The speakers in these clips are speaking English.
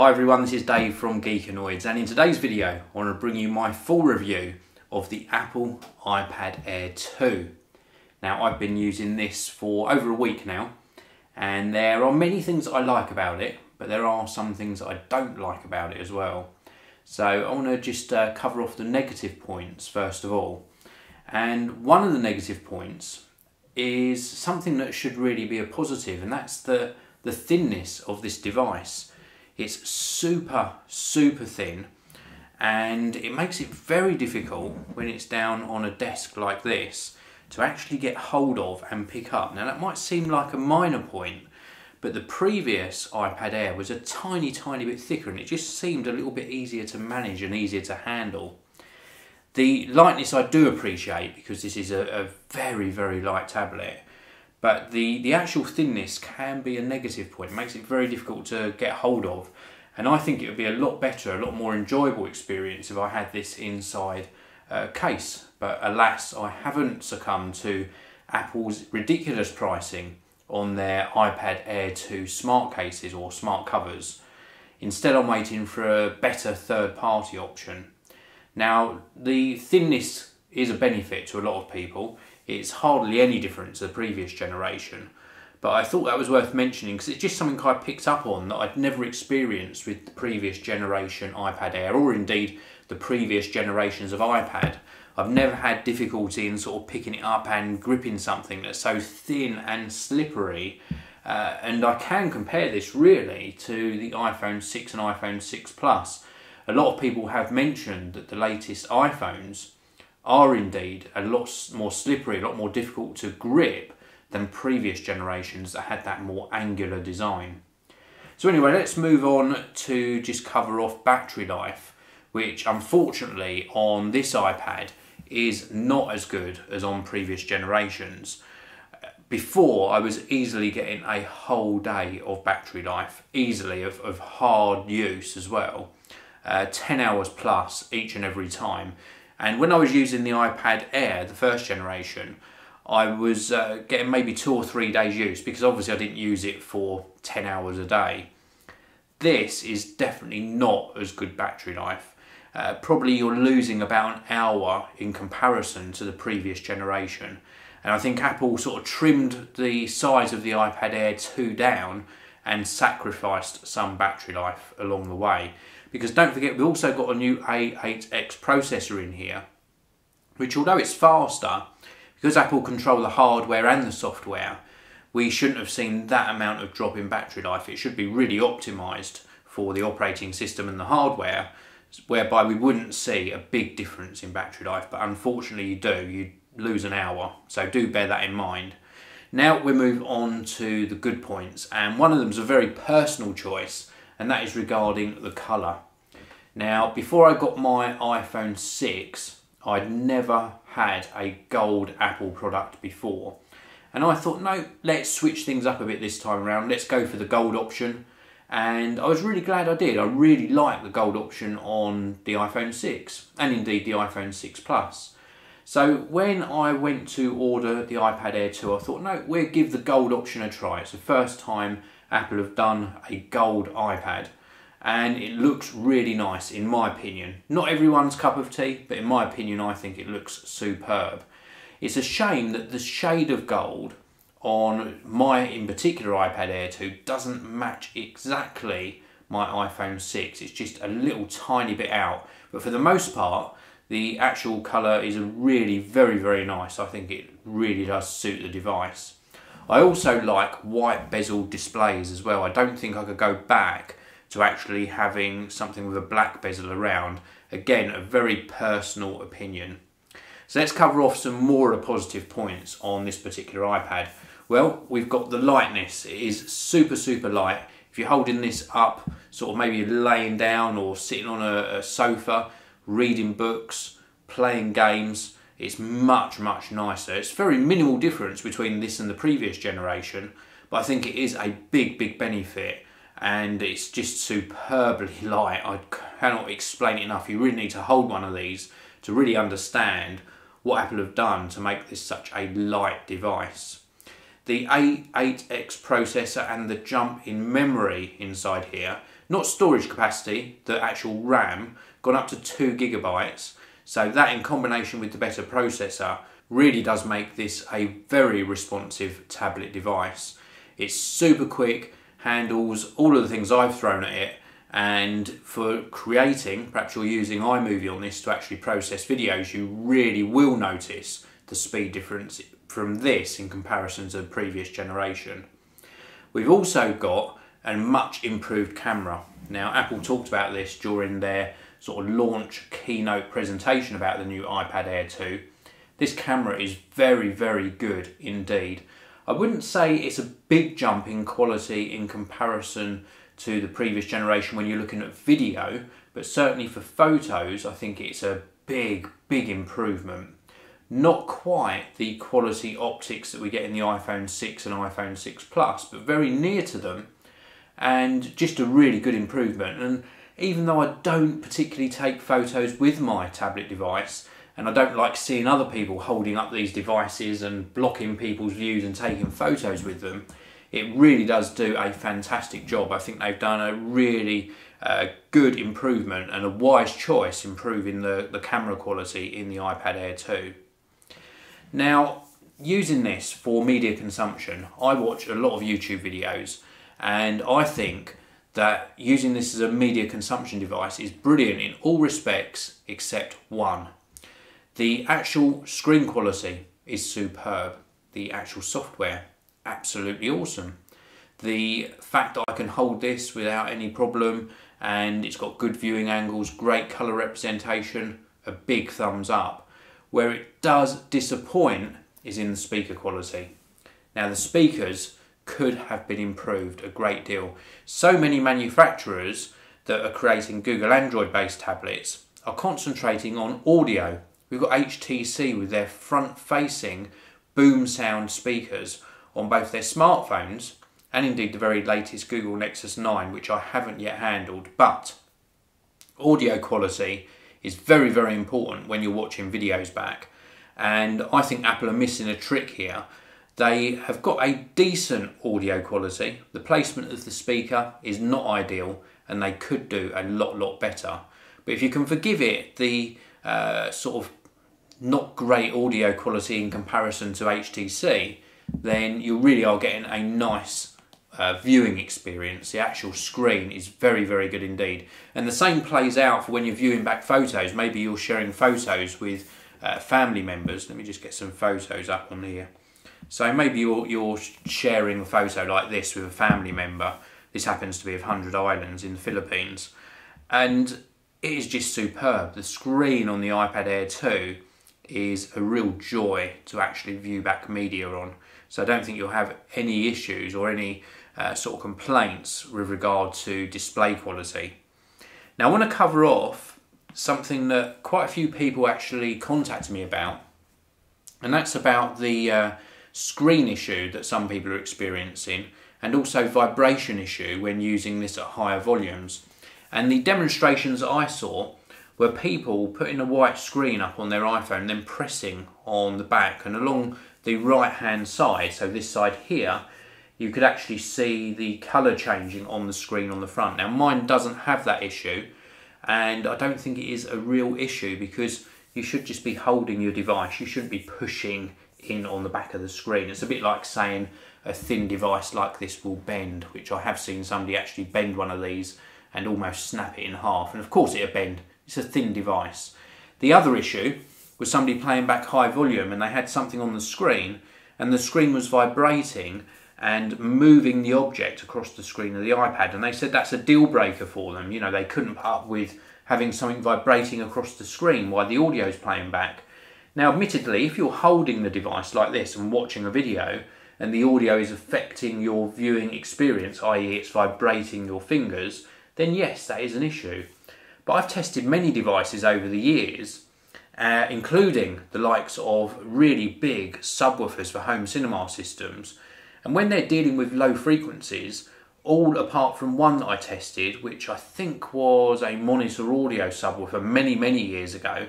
Hi everyone, this is Dave from Geekanoids, and in today's video I want to bring you my full review of the Apple iPad Air 2. Now, I've been using this for over a week now, and there are many things that I like about it, but there are some things that I don't like about it as well. So I want to just cover off the negative points first of all. And one of the negative points is something that should really be a positive, and that's the thinness of this device. It's super thin, and it makes it very difficult when it's down on a desk like this to actually get hold of and pick up. Now, that might seem like a minor point, but the previous iPad Air was a tiny bit thicker, and it just seemed a little bit easier to manage and easier to handle. The lightness I do appreciate, because this is a very light tablet, but the actual thinness can be a negative point. It makes it very difficult to get hold of, and I think it would be a lot better, a lot more enjoyable experience if I had this inside a case. But alas, I haven't succumbed to Apple's ridiculous pricing on their iPad Air 2 smart cases or smart covers. Instead, I'm waiting for a better third-party option. Now, the thinness is a benefit to a lot of people. It's hardly any different to the previous generation, but I thought that was worth mentioning because it's just something I picked up on that I'd never experienced with the previous generation iPad Air, or indeed the previous generations of iPad. I've never had difficulty in sort of picking it up and gripping something that's so thin and slippery, and I can compare this really to the iPhone 6 and iPhone 6 Plus. A lot of people have mentioned that the latest iPhones are indeed a lot more slippery, a lot more difficult to grip than previous generations that had that more angular design. So anyway, let's move on to just cover off battery life, which unfortunately on this iPad is not as good as on previous generations. Before, I was easily getting a whole day of battery life, easily, of hard use as well. 10 hours plus each and every time. And when I was using the iPad Air, the first generation, I was getting maybe 2 or 3 days use, because obviously I didn't use it for 10 hours a day. This is definitely not as good battery life. Probably you're losing about an hour in comparison to the previous generation. And I think Apple sort of trimmed the size of the iPad Air 2 down and sacrificed some battery life along the way. Because don't forget, we've also got a new A8X processor in here, which, although it's faster, because Apple control the hardware and the software, we shouldn't have seen that amount of drop in battery life. It should be really optimised for the operating system and the hardware, whereby we wouldn't see a big difference in battery life. But unfortunately you do, you lose an hour, so do bear that in mind. Now we move on to the good points, and one of them is a very personal choice, and that is regarding the colour. Now, before I got my iPhone 6, I'd never had a gold Apple product before. And I thought, no, let's switch things up a bit this time around. Let's go for the gold option. And I was really glad I did. I really like the gold option on the iPhone 6, and indeed the iPhone 6 Plus. So when I went to order the iPad Air 2, I thought, no, we'll give the gold option a try. It's the first time Apple have done a gold iPad, and it looks really nice in my opinion. Not everyone's cup of tea, but in my opinion I think it looks superb. It's a shame that the shade of gold on my, in particular, iPad Air 2 doesn't match exactly my iPhone 6. It's just a little tiny bit out, but for the most part the actual colour is really very nice. I think it really does suit the device. I also like white bezel displays as well. I don't think I could go back to actually having something with a black bezel around. Again, a very personal opinion. So let's cover off some more of the positive points on this particular iPad. Well, we've got the lightness. It is super light. If you're holding this up, sort of maybe laying down or sitting on a sofa, reading books, playing games, it's much nicer. It's very minimal difference between this and the previous generation, but I think it is a big benefit, and it's just superbly light. I cannot explain it enough. You really need to hold one of these to really understand what Apple have done to make this such a light device. The A8X processor and the jump in memory inside here not storage capacity, the actual RAM, gone up to 2 gigabytes. So that in combination with the better processor really does make this a very responsive tablet device. It's super quick, handles all of the things I've thrown at it, and for creating, perhaps you're using iMovie on this to actually process videos, you really will notice the speed difference from this in comparison to the previous generation. We've also got a much improved camera. Now, Apple talked about this during their sort of launch keynote presentation about the new iPad Air 2. This camera is very, very good indeed. I wouldn't say it's a big jump in quality in comparison to the previous generation when you're looking at video, but certainly for photos, I think it's a big, big improvement. Not quite the quality optics that we get in the iPhone 6 and iPhone 6 Plus, but very near to them, and just a really good improvement. And even though I don't particularly take photos with my tablet device, and I don't like seeing other people holding up these devices and blocking people's views and taking photos with them, it really does do a fantastic job. I think they've done a really good improvement and a wise choice improving the camera quality in the iPad Air 2. Now, using this for media consumption, I watch a lot of YouTube videos, and I think that using this as a media consumption device is brilliant in all respects except one. The actual screen quality is superb. The actual software, absolutely awesome. The fact that I can hold this without any problem, and it's got good viewing angles, great colour representation, a big thumbs up. Where it does disappoint is in the speaker quality. Now, the speakers could have been improved a great deal. So many manufacturers that are creating Google Android based tablets are concentrating on audio. We've got HTC with their front facing boom sound speakers on both their smartphones and indeed the very latest Google Nexus 9, which I haven't yet handled. But audio quality is very, very important when you're watching videos back. And I think Apple are missing a trick here. They have got a decent audio quality. The placement of the speaker is not ideal, and they could do a lot better. But if you can forgive it the sort of not great audio quality in comparison to HTC, then you really are getting a nice viewing experience. The actual screen is very, very good indeed. And the same plays out for when you're viewing back photos. Maybe you're sharing photos with family members. Let me just get some photos up on here. So maybe you're sharing a photo like this with a family member. This happens to be of 100 Islands in the Philippines. And it is just superb. The screen on the iPad Air 2 is a real joy to actually view back media on. So I don't think you'll have any issues or any sort of complaints with regard to display quality. Now, I want to cover off something that quite a few people actually contacted me about, and that's about the screen issue that some people are experiencing, and also vibration issue when using this at higher volumes. And the demonstrations that I saw were people putting a white screen up on their iPhone, then pressing on the back, and along the right hand side, so this side here, you could actually see the colour changing on the screen on the front. Now, mine doesn't have that issue, and I don't think it is a real issue because you should just be holding your device. You shouldn't be pushing in on the back of the screen. It's a bit like saying a thin device like this will bend, which I have seen somebody actually bend one of these and almost snap it in half. And of course it'll bend. It's a thin device. The other issue was somebody playing back high volume, and they had something on the screen, and the screen was vibrating and moving the object across the screen of the iPad, and they said that's a deal breaker for them. You know, they couldn't put up with having something vibrating across the screen while the audio is playing back. Now, admittedly, if you're holding the device like this and watching a video and the audio is affecting your viewing experience, i.e. it's vibrating your fingers, then yes, that is an issue. But I've tested many devices over the years, including the likes of really big subwoofers for home cinema systems, and when they're dealing with low frequencies, all apart from one that I tested, which I think was a Monitor Audio subwoofer many years ago,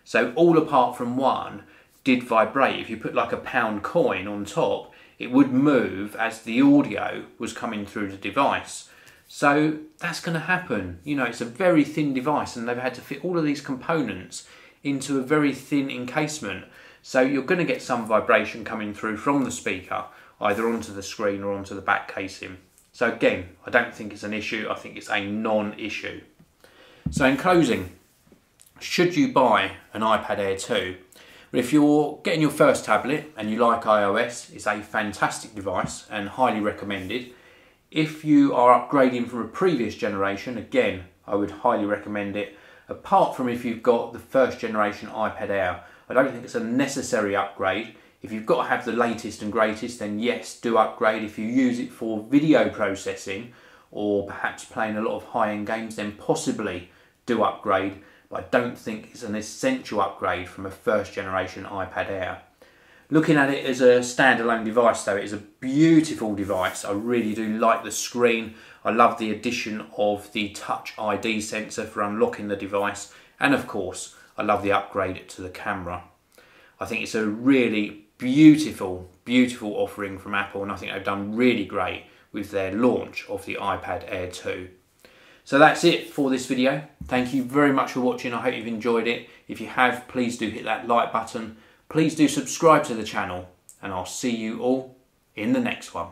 so all apart from one did vibrate. If you put like a pound coin on top, it would move as the audio was coming through the device. So that's going to happen. You know, it's a very thin device and they've had to fit all of these components into a very thin encasement. So you're going to get some vibration coming through from the speaker, either onto the screen or onto the back casing. So again, I don't think it's an issue. I think it's a non-issue. So in closing, should you buy an iPad Air 2? Well, if you're getting your first tablet and you like iOS, it's a fantastic device and highly recommended. If you are upgrading from a previous generation, again, I would highly recommend it. Apart from if you've got the first generation iPad Air, I don't think it's a necessary upgrade. If you've got to have the latest and greatest, then yes, do upgrade. If you use it for video processing or perhaps playing a lot of high-end games, then possibly do upgrade. But I don't think it's an essential upgrade from a first generation iPad Air. Looking at it as a standalone device though, it is a beautiful device. I really do like the screen. I love the addition of the Touch ID sensor for unlocking the device. And of course, I love the upgrade to the camera. I think it's a really beautiful, beautiful offering from Apple, and I think they've done really great with their launch of the iPad Air 2. So that's it for this video. Thank you very much for watching. I hope you've enjoyed it. If you have, please do hit that like button. Please do subscribe to the channel, and I'll see you all in the next one.